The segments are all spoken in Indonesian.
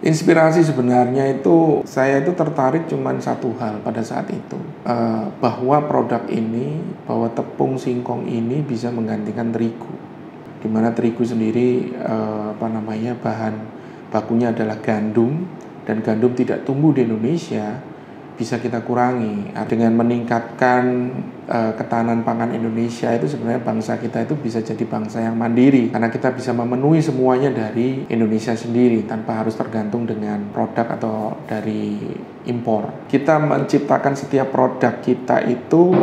Inspirasi sebenarnya itu, saya itu tertarik cuman satu hal pada saat itu, bahwa produk ini, bahwa tepung singkong ini bisa menggantikan terigu, di mana terigu sendiri bahan bakunya adalah gandum, dan gandum tidak tumbuh di Indonesia, bisa kita kurangi dengan meningkatkan ketahanan pangan Indonesia. Itu sebenarnya bangsa kita itu bisa jadi bangsa yang mandiri karena kita bisa memenuhi semuanya dari Indonesia sendiri tanpa harus tergantung dengan produk atau dari impor. Kita menciptakan setiap produk kita itu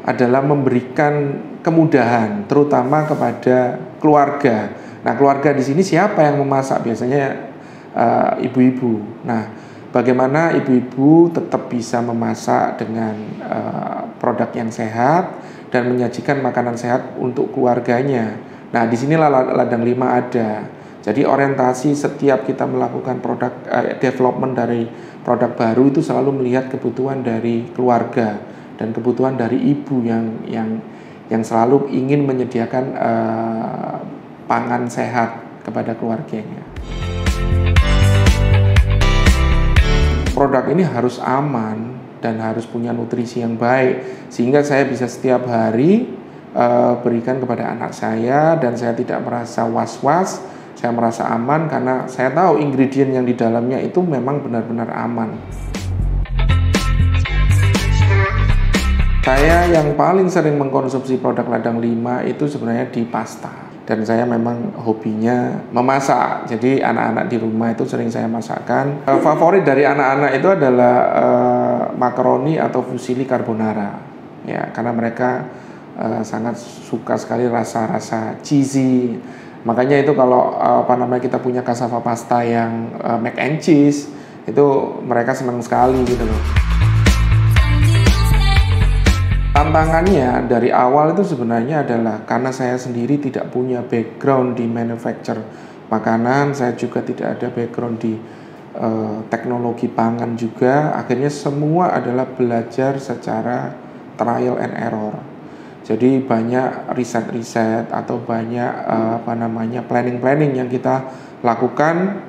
adalah memberikan kemudahan terutama kepada keluarga. Nah, keluarga di sini siapa yang memasak? Biasanya ibu-ibu. Nah, bagaimana ibu-ibu tetap bisa memasak dengan produk yang sehat dan menyajikan makanan sehat untuk keluarganya. Nah, di sinilah Ladang 5 ada. Jadi orientasi setiap kita melakukan produk development dari produk baru itu selalu melihat kebutuhan dari keluarga dan kebutuhan dari ibu yang selalu ingin menyediakan pangan sehat kepada keluarganya. Produk ini harus aman dan harus punya nutrisi yang baik sehingga saya bisa setiap hari berikan kepada anak saya dan saya tidak merasa was-was, saya merasa aman karena saya tahu ingredient yang di dalamnya itu memang benar-benar aman. Saya yang paling sering mengkonsumsi produk Ladang 5 itu sebenarnya di pasta. Dan saya memang hobinya memasak, jadi anak-anak di rumah itu sering saya masakkan. Favorit dari anak-anak itu adalah makaroni atau fusilli carbonara, ya, karena mereka sangat suka sekali rasa-rasa cheesy. Makanya itu kalau kita punya cassava pasta yang mac and cheese, itu mereka senang sekali gitu loh. Tantangannya dari awal itu sebenarnya adalah karena saya sendiri tidak punya background di manufacture makanan, saya juga tidak ada background di teknologi pangan juga. Akhirnya semua adalah belajar secara trial and error. Jadi banyak riset-riset atau banyak planning-planning yang kita lakukan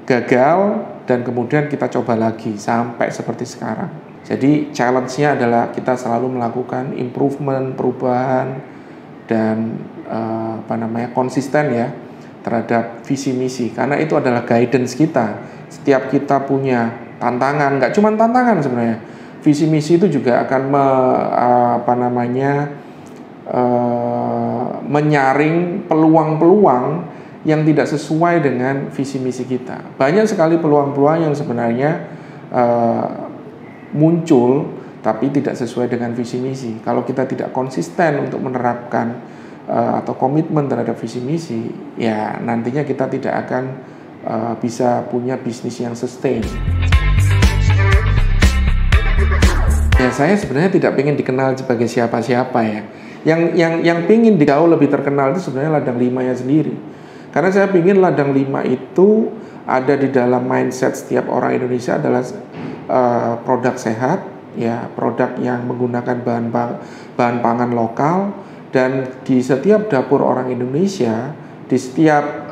gagal dan kemudian kita coba lagi sampai seperti sekarang. Jadi challenge-nya adalah kita selalu melakukan improvement, perubahan dan konsisten ya terhadap visi misi, karena itu adalah guidance kita. Setiap kita punya tantangan, nggak cuma tantangan sebenarnya, visi misi itu juga akan menyaring peluang-peluang yang tidak sesuai dengan visi misi kita. Banyak sekali peluang-peluang yang sebenarnya muncul tapi tidak sesuai dengan visi misi. Kalau kita tidak konsisten untuk menerapkan atau komitmen terhadap visi misi, ya nantinya kita tidak akan bisa punya bisnis yang sustain. Ya, saya sebenarnya tidak ingin dikenal sebagai siapa-siapa ya. Yang ingin jauh lebih terkenal itu sebenarnya Ladang 5-nya sendiri. Karena saya ingin Ladang 5 itu ada di dalam mindset setiap orang Indonesia adalah produk sehat, ya, produk yang menggunakan bahan pangan lokal, dan di setiap dapur orang Indonesia, di setiap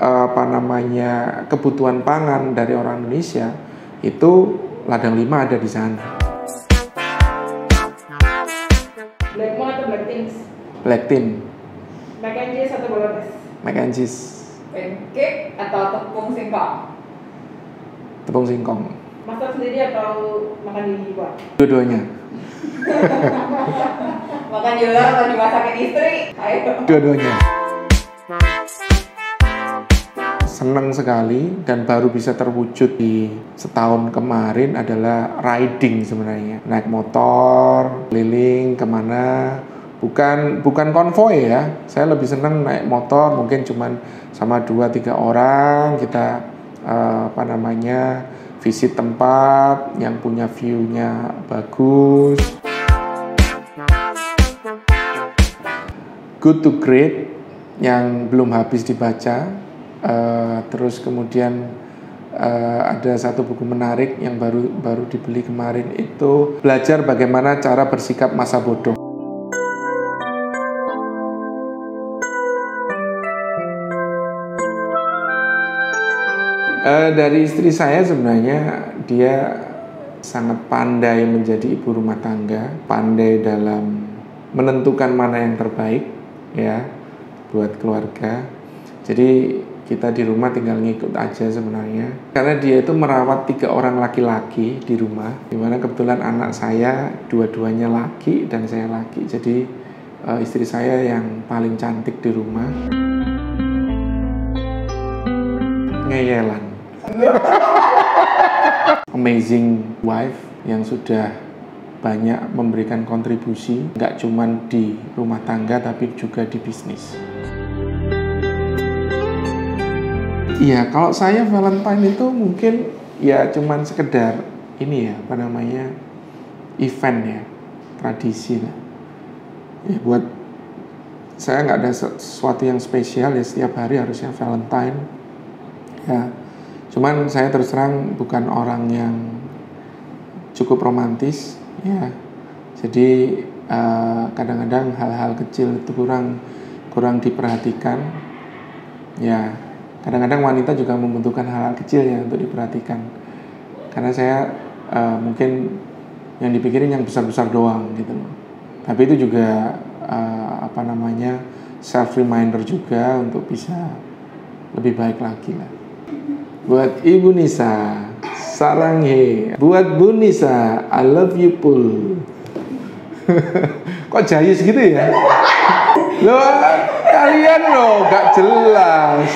kebutuhan pangan dari orang Indonesia itu Ladang 5 ada di sana. Black Moon atau Black Things? Black Tin. Mac and cheese atau bolognese? Mac and cheese. Pancake atau tepung singkong? Tepung singkong. Masak sendiri atau makan di luar? Dua-duanya. Makan di luar atau dimasakin istri? Ayo. Dua-duanya. Senang sekali dan baru bisa terwujud di setahun kemarin adalah riding sebenarnya. Naik motor, keliling kemana, bukan konvoy ya. Saya lebih senang naik motor, mungkin cuman sama 2-3 orang, kita visit tempat yang punya view-nya bagus. Good to Great yang belum habis dibaca. Terus kemudian ada satu buku menarik yang baru dibeli kemarin, itu belajar bagaimana cara bersikap masa bodoh. Dari istri saya sebenarnya dia sangat pandai menjadi ibu rumah tangga, pandai dalam menentukan mana yang terbaik ya buat keluarga. Jadi kita di rumah tinggal ngikut aja sebenarnya. Karena dia itu merawat 3 orang laki-laki di rumah, dimana kebetulan anak saya dua-duanya laki dan saya laki. Jadi istri saya yang paling cantik di rumah. Ngeyelan. Amazing wife yang sudah banyak memberikan kontribusi, nggak cuma di rumah tangga tapi juga di bisnis. Iya, kalau saya Valentine itu mungkin ya cuman sekedar ini ya, apa namanya, event ya, tradisi lah. Ya buat saya nggak ada sesuatu yang spesial ya, setiap hari harusnya Valentine. Ya, cuman saya terus terang bukan orang yang cukup romantis ya. Jadi kadang-kadang hal-hal kecil itu kurang diperhatikan. Ya, kadang-kadang wanita juga membutuhkan hal-hal kecil ya untuk diperhatikan. Karena saya mungkin yang dipikirin yang besar-besar doang gitu. Tapi itu juga apa namanya, self reminder juga untuk bisa lebih baik lagi lah. Buat Ibu Nisa, sarang he. Buat Bu Nisa, I love you pul. Kok jayus gitu ya? Loh, kalian loh gak jelas.